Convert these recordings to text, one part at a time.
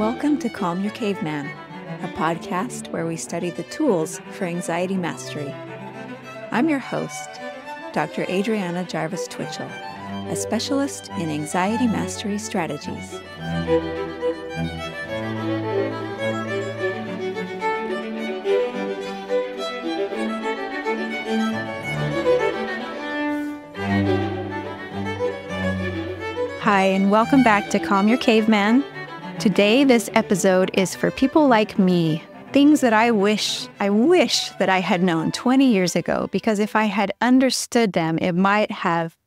Welcome to Calm Your Caveman, a podcast where we study the tools for anxiety mastery. I'm your host, Dr. Adriana Jarvis Twitchell, a specialist in anxiety mastery strategies. Hi, and welcome back to Calm Your Caveman. Today, this episode is for people like me, things that I wish that I had known 20 years ago, because if I had understood them, it might have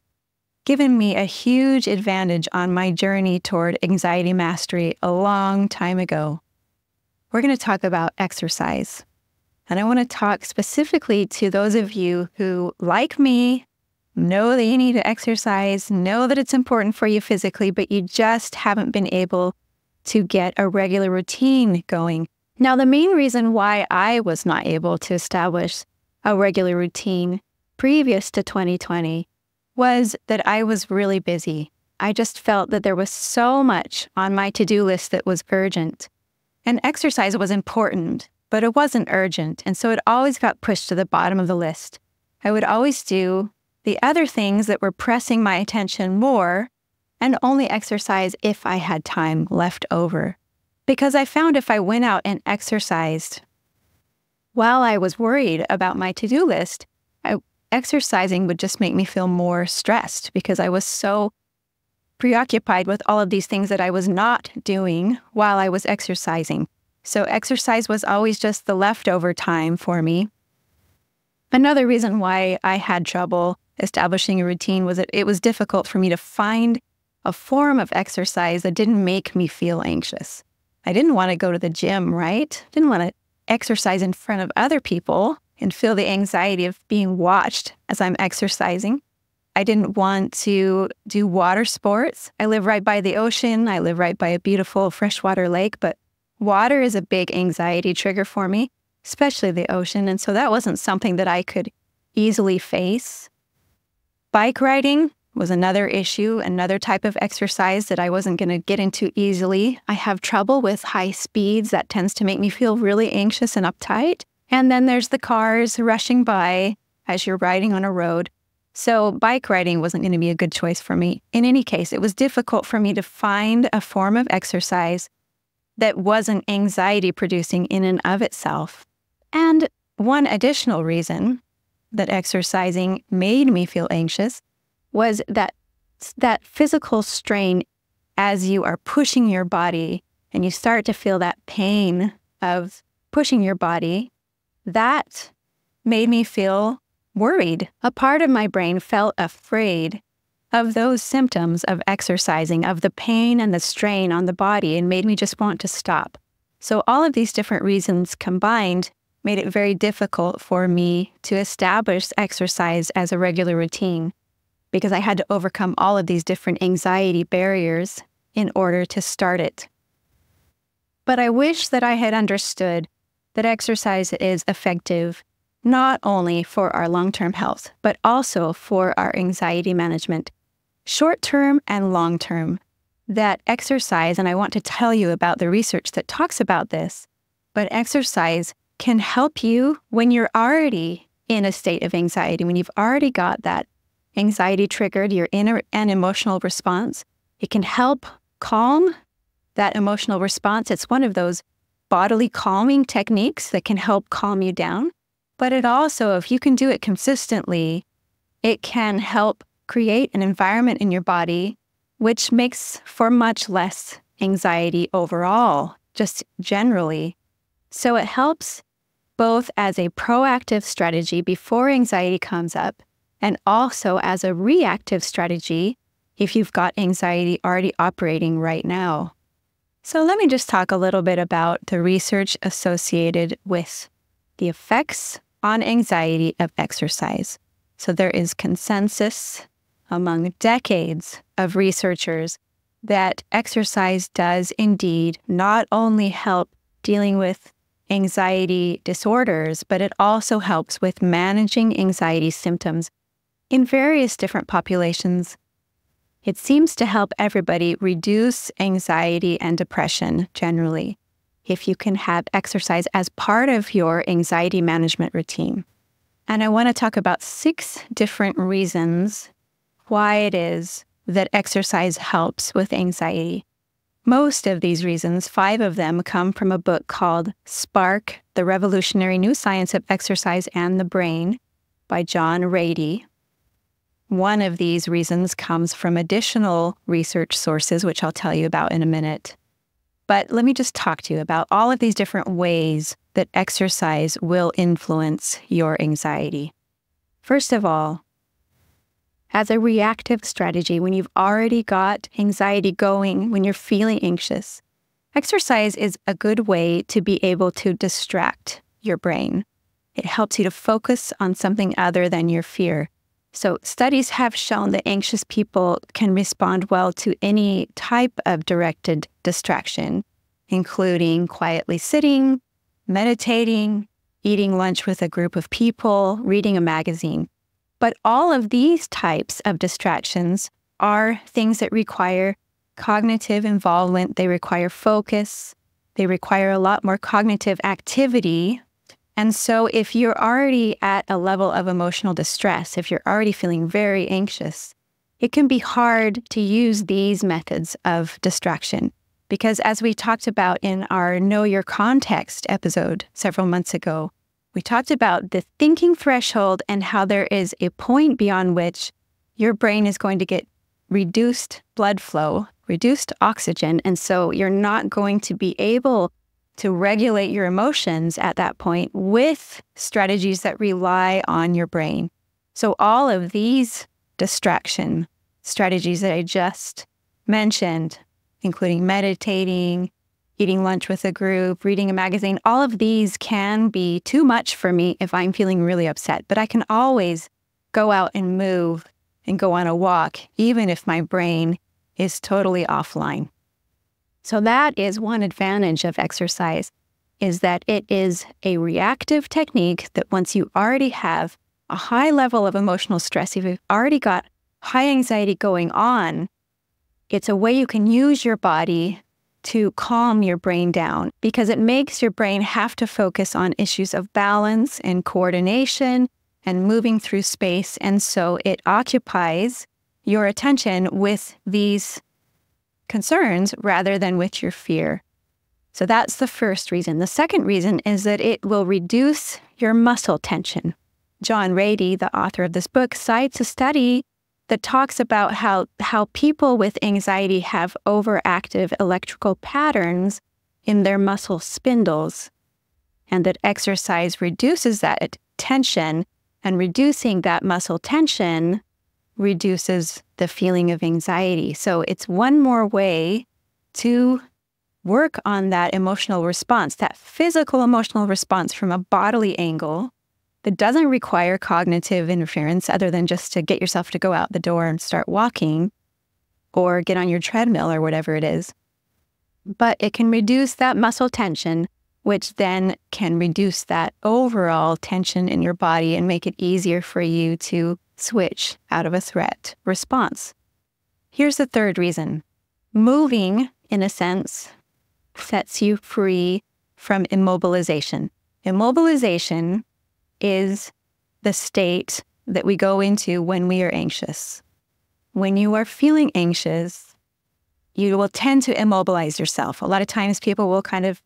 given me a huge advantage on my journey toward anxiety mastery a long time ago. We're going to talk about exercise. And I want to talk specifically to those of you who, like me, know that you need to exercise, know that it's important for you physically, but you just haven't been able to get a regular routine going. Now, the main reason why I was not able to establish a regular routine previous to 2020 was that I was really busy. I just felt that there was so much on my to-do list that was urgent. And exercise was important, but it wasn't urgent. And so it always got pushed to the bottom of the list. I would always do the other things that were pressing my attention more and only exercise if I had time left over. Because I found if I went out and exercised while I was worried about my to-do list, exercising would just make me feel more stressed because I was so preoccupied with all of these things that I was not doing while I was exercising. So exercise was always just the leftover time for me. Another reason why I had trouble establishing a routine was that it was difficult for me to find a form of exercise that didn't make me feel anxious. I didn't want to go to the gym, right? Didn't want to exercise in front of other people and feel the anxiety of being watched as I'm exercising. I didn't want to do water sports. I live right by the ocean. I live right by a beautiful freshwater lake, but water is a big anxiety trigger for me, especially the ocean. And so that wasn't something that I could easily face. Bike riding was another issue, another type of exercise that I wasn't going to get into easily. I have trouble with high speeds. That tends to make me feel really anxious and uptight. And then there's the cars rushing by as you're riding on a road. So bike riding wasn't going to be a good choice for me. In any case, it was difficult for me to find a form of exercise that wasn't anxiety producing in and of itself. And one additional reason that exercising made me feel anxious was that physical strain as you are pushing your body and you start to feel that pain of pushing your body, that made me feel worried. A part of my brain felt afraid of those symptoms of exercising, of the pain and the strain on the body, and made me just want to stop. So all of these different reasons combined made it very difficult for me to establish exercise as a regular routine because I had to overcome all of these different anxiety barriers in order to start it. But I wish that I had understood that exercise is effective not only for our long-term health, but also for our anxiety management, short-term and long-term. That exercise, and I want to tell you about the research that talks about this, but exercise can help you when you're already in a state of anxiety, when you've already got that anxiety triggered, your inner and emotional response. It can help calm that emotional response. It's one of those bodily calming techniques that can help calm you down. But it also, if you can do it consistently, it can help create an environment in your body which makes for much less anxiety overall, just generally. So it helps both as a proactive strategy before anxiety comes up and also as a reactive strategy if you've got anxiety already operating right now. So let me just talk a little bit about the research associated with the effects on anxiety of exercise. So there is consensus among decades of researchers that exercise does indeed not only help dealing with anxiety disorders, but it also helps with managing anxiety symptoms in various different populations It seems to help everybody reduce anxiety and depression generally, if you can have exercise as part of your anxiety management routine. And I want to talk about 6 different reasons why it is that exercise helps with anxiety. Most of these reasons, 5 of them, come from a book called Spark, The Revolutionary New Science of Exercise and the Brain by John Ratey. One of these reasons comes from additional research sources, which I'll tell you about in a minute. But let me just talk to you about all of these different ways that exercise will influence your anxiety. First of all, as a reactive strategy, when you've already got anxiety going, when you're feeling anxious, exercise is a good way to be able to distract your brain. It helps you to focus on something other than your fear. So studies have shown that anxious people can respond well to any type of directed distraction, including quietly sitting, meditating, eating lunch with a group of people, reading a magazine. But all of these types of distractions are things that require cognitive involvement. They require focus. They require a lot more cognitive activity. And so if you're already at a level of emotional distress, if you're already feeling very anxious, it can be hard to use these methods of distraction. Because as we talked about in our Know Your Context episode several months ago, we talked about the thinking threshold and how there is a point beyond which your brain is going to get reduced blood flow, reduced oxygen, and so you're not going to be able to regulate your emotions at that point with strategies that rely on your brain. So all of these distraction strategies that I just mentioned, including meditating, eating lunch with a group, reading a magazine, all of these can be too much for me if I'm feeling really upset. But I can always go out and move and go on a walk, even if my brain is totally offline. So that is one advantage of exercise, is that it is a reactive technique that once you already have a high level of emotional stress, if you've already got high anxiety going on, it's a way you can use your body to calm your brain down, because it makes your brain have to focus on issues of balance and coordination and moving through space. And so it occupies your attention with these concerns rather than with your fear. So that's the first reason. The second reason is that it will reduce your muscle tension. John Ratey, the author of this book, cites a study that talks about how people with anxiety have overactive electrical patterns in their muscle spindles, and that exercise reduces that tension, and reducing that muscle tension reduces the feeling of anxiety. So it's one more way to work on that emotional response, that physical emotional response from a bodily angle that doesn't require cognitive interference other than just to get yourself to go out the door and start walking or get on your treadmill or whatever it is. But it can reduce that muscle tension, which then can reduce that overall tension in your body and make it easier for you to switch out of a threat response. Here's the third reason. Moving, in a sense, sets you free from immobilization. Immobilization is the state that we go into when we are anxious. When you are feeling anxious, you will tend to immobilize yourself. A lot of times people will kind of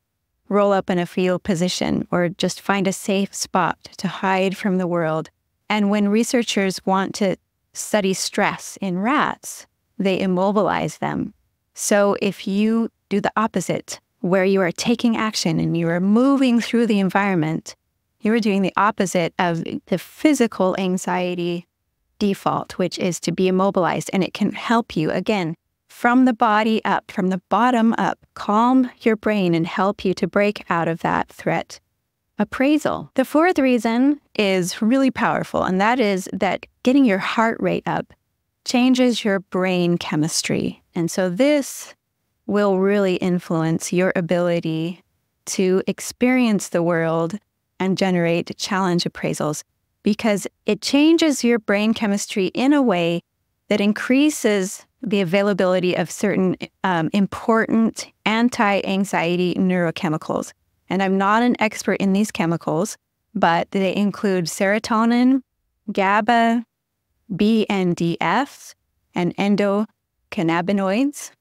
roll up in a fetal position or just find a safe spot to hide from the world. And when researchers want to study stress in rats, they immobilize them. So if you do the opposite, where you are taking action and you are moving through the environment, you are doing the opposite of the physical anxiety default, which is to be immobilized. And it can help you, again, from the body up, from the bottom up, calm your brain and help you to break out of that threat appraisal. The fourth reason is really powerful, and that is that getting your heart rate up changes your brain chemistry. And so this will really influence your ability to experience the world and generate challenge appraisals, because it changes your brain chemistry in a way that increases the availability of certain important anti-anxiety neurochemicals. And I'm not an expert in these chemicals, but they include serotonin, GABA, BNDF, and endocannabinoids.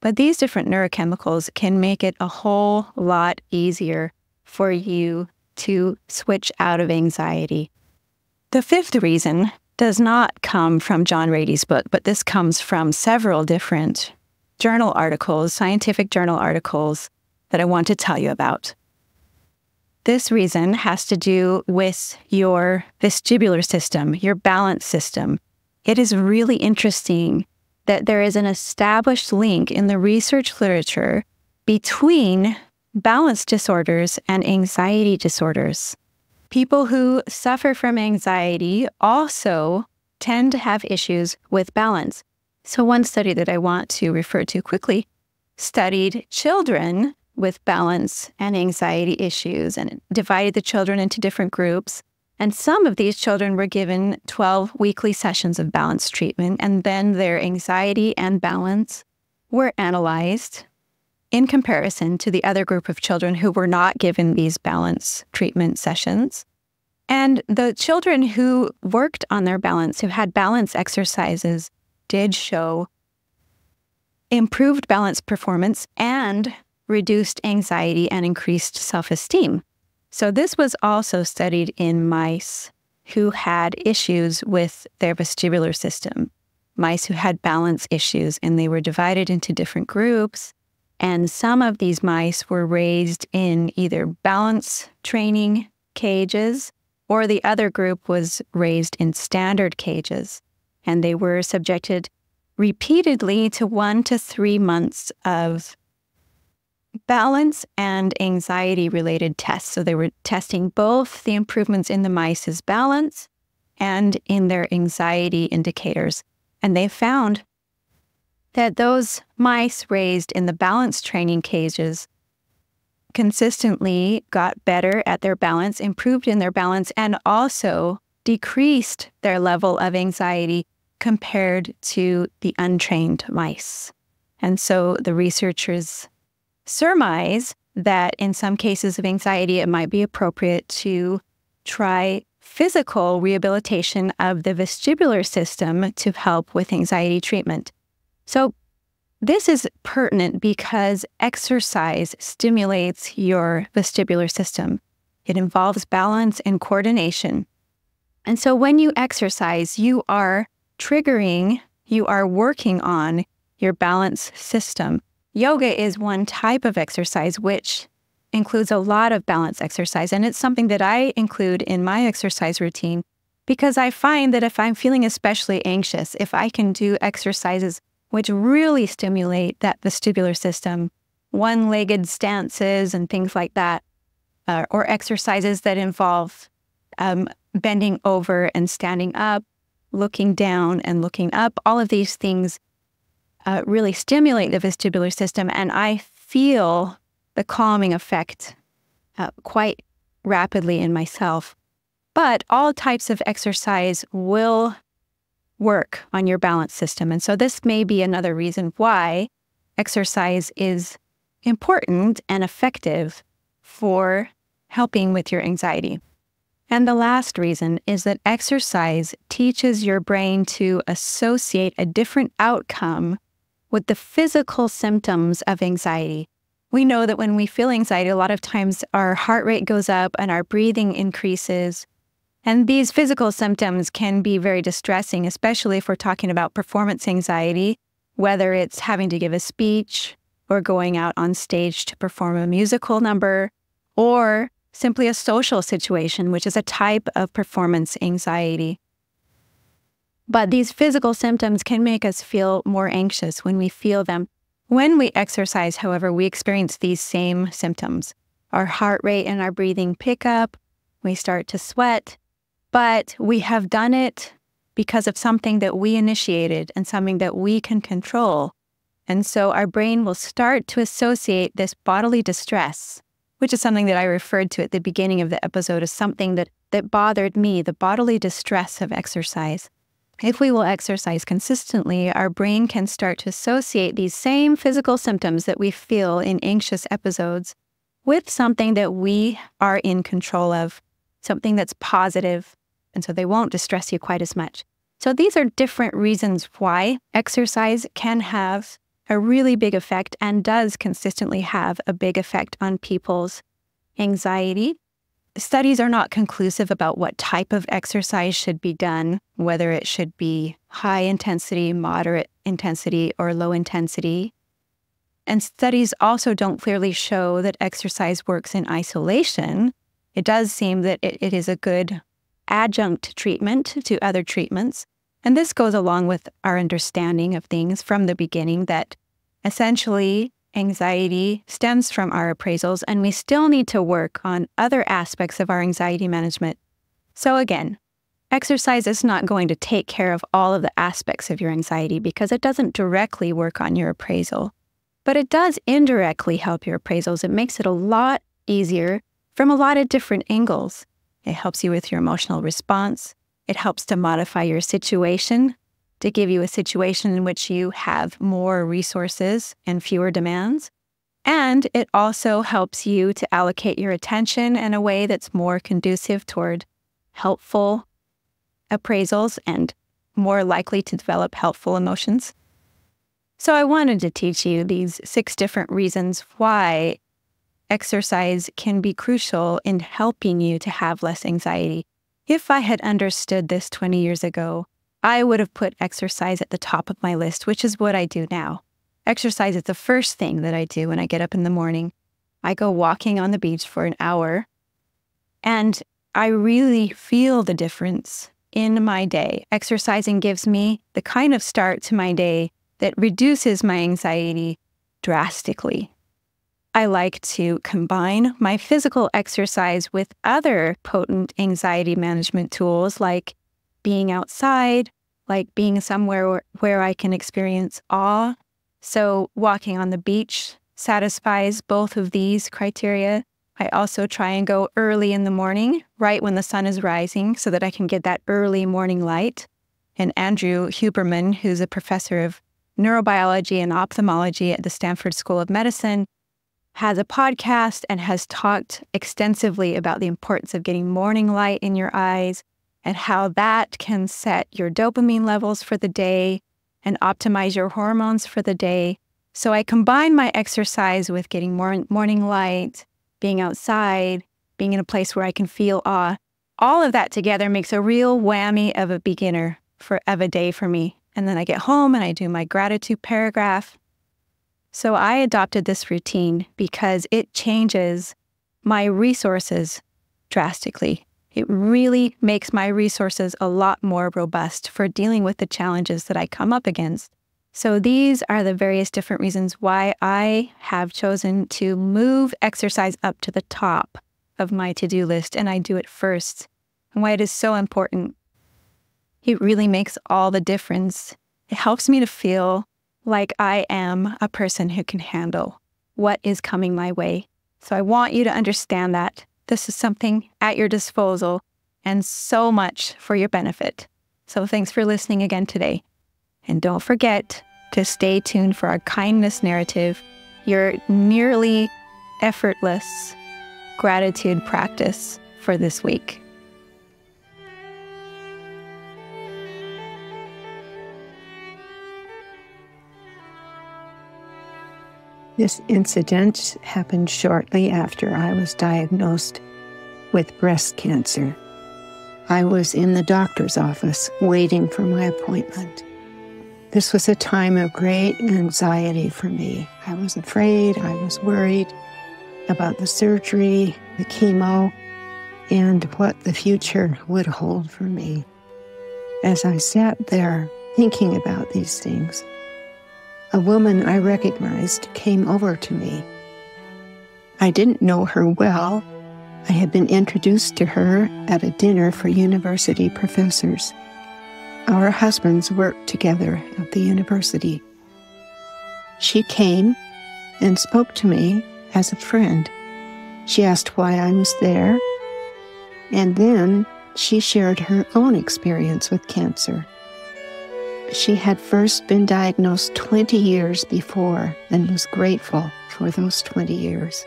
But these different neurochemicals can make it a whole lot easier for you to switch out of anxiety. The fifth reason does not come from John Rady's book, but this comes from several different journal articles, scientific journal articles that I want to tell you about. This reason has to do with your vestibular system, your balance system. It is really interesting that there is an established link in the research literature between balance disorders and anxiety disorders. People who suffer from anxiety also tend to have issues with balance. So one study that I want to refer to quickly studied children with balance and anxiety issues and divided the children into different groups. And some of these children were given 12 weekly sessions of balance treatment, and then their anxiety and balance were analyzed in comparison to the other group of children who were not given these balance treatment sessions. And the children who worked on their balance, who had balance exercises, did show improved balance performance and reduced anxiety and increased self-esteem. So this was also studied in mice who had issues with their vestibular system, mice who had balance issues, and they were divided into different groups. And some of these mice were raised in either balance training cages, or the other group was raised in standard cages. And they were subjected repeatedly to 1 to 3 months of balance and anxiety-related tests. So they were testing both the improvements in the mice's balance and in their anxiety indicators. And they found that those mice raised in the balance training cages consistently got better at their balance, improved in their balance, and also decreased their level of anxiety compared to the untrained mice. And so the researchers surmise that in some cases of anxiety, it might be appropriate to try physical rehabilitation of the vestibular system to help with anxiety treatment. So this is pertinent because exercise stimulates your vestibular system. It involves balance and coordination. And so when you exercise, you are triggering, you are working on your balance system. Yoga is one type of exercise which includes a lot of balance exercise, and it's something that I include in my exercise routine because I find that if I'm feeling especially anxious, if I can do exercises which really stimulate that vestibular system, one-legged stances and things like that, or exercises that involve bending over and standing up, looking down and looking up, all of these things really stimulate the vestibular system, and I feel the calming effect quite rapidly in myself. But all types of exercise will work on your balance system, and so this may be another reason why exercise is important and effective for helping with your anxiety. And the last reason is that exercise teaches your brain to associate a different outcome with the physical symptoms of anxiety. We know that when we feel anxiety, a lot of times our heart rate goes up and our breathing increases. And these physical symptoms can be very distressing, especially if we're talking about performance anxiety, whether it's having to give a speech or going out on stage to perform a musical number, or simply a social situation, which is a type of performance anxiety. But these physical symptoms can make us feel more anxious when we feel them. When we exercise, however, we experience these same symptoms. Our heart rate and our breathing pick up, we start to sweat, but we have done it because of something that we initiated and something that we can control. And so our brain will start to associate this bodily distress, which is something that I referred to at the beginning of the episode as something that bothered me, the bodily distress of exercise. If we will exercise consistently, our brain can start to associate these same physical symptoms that we feel in anxious episodes with something that we are in control of, something that's positive, and so they won't distress you quite as much. So these are different reasons why exercise can have a really big effect and does consistently have a big effect on people's anxiety. Studies are not conclusive about what type of exercise should be done, whether it should be high intensity, moderate intensity, or low intensity. And studies also don't clearly show that exercise works in isolation. It does seem that it is a good adjunct treatment to other treatments. And this goes along with our understanding of things from the beginning that essentially anxiety stems from our appraisals, and we still need to work on other aspects of our anxiety management. So again, exercise is not going to take care of all of the aspects of your anxiety because it doesn't directly work on your appraisal. But it does indirectly help your appraisals. It makes it a lot easier from a lot of different angles. It helps you with your emotional response. It helps to modify your situation, to give you a situation in which you have more resources and fewer demands. And it also helps you to allocate your attention in a way that's more conducive toward helpful appraisals and more likely to develop helpful emotions. So I wanted to teach you these 6 different reasons why exercise can be crucial in helping you to have less anxiety. If I had understood this 20 years ago, I would have put exercise at the top of my list, which is what I do now. Exercise is the first thing that I do when I get up in the morning. I go walking on the beach for an hour, and I really feel the difference in my day. Exercising gives me the kind of start to my day that reduces my anxiety drastically. I like to combine my physical exercise with other potent anxiety management tools like being outside, like being somewhere where I can experience awe. So walking on the beach satisfies both of these criteria. I also try and go early in the morning, right when the sun is rising, so that I can get that early morning light. And Andrew Huberman, who's a professor of neurobiology and ophthalmology at the Stanford School of Medicine, has a podcast and has talked extensively about the importance of getting morning light in your eyes and how that can set your dopamine levels for the day and optimize your hormones for the day. So I combine my exercise with getting morning light, being outside, being in a place where I can feel awe. All of that together makes a real whammy of a beginner of a day for me. And then I get home and I do my gratitude paragraph. So I adopted this routine because it changes my resources drastically. It really makes my resources a lot more robust for dealing with the challenges that I come up against. So these are the various different reasons why I have chosen to move exercise up to the top of my to-do list, and I do it first, and why it is so important. It really makes all the difference. It helps me to feel like I am a person who can handle what is coming my way. So I want you to understand that this is something at your disposal and so much for your benefit. So thanks for listening again today. And don't forget to stay tuned for our kindness narrative, your nearly effortless gratitude practice for this week. This incident happened shortly after I was diagnosed with breast cancer. I was in the doctor's office waiting for my appointment. This was a time of great anxiety for me. I was afraid, I was worried about the surgery, the chemo, and what the future would hold for me. As I sat there thinking about these things, a woman I recognized came over to me. I didn't know her well. I had been introduced to her at a dinner for university professors. Our husbands worked together at the university. She came and spoke to me as a friend. She asked why I was there, and then she shared her own experience with cancer. She had first been diagnosed 20 years before and was grateful for those 20 years.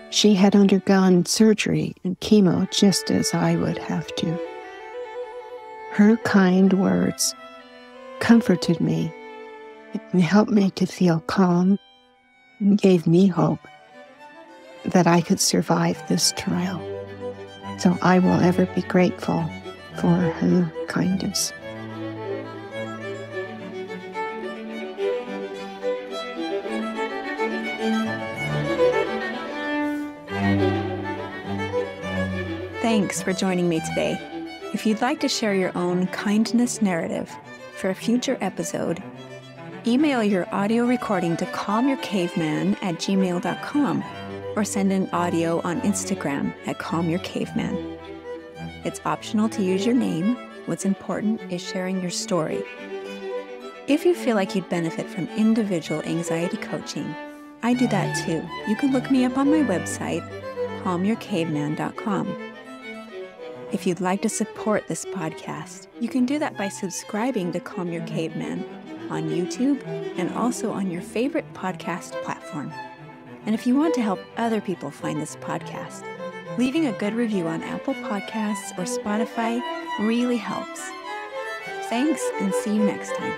She had undergone surgery and chemo just as I would have to. Her kind words comforted me and helped me to feel calm and gave me hope that I could survive this trial. So I will ever be grateful for her kindness. Thanks for joining me today. If you'd like to share your own kindness narrative for a future episode, email your audio recording to calmyourcaveman@gmail.com or send an audio on Instagram at calmyourcaveman. It's optional to use your name. What's important is sharing your story. If you feel like you'd benefit from individual anxiety coaching, I do that too. You can look me up on my website, calmyourcaveman.com. If you'd like to support this podcast, you can do that by subscribing to Calm Your Caveman on YouTube and also on your favorite podcast platform. And if you want to help other people find this podcast, leaving a good review on Apple Podcasts or Spotify really helps. Thanks, and see you next time.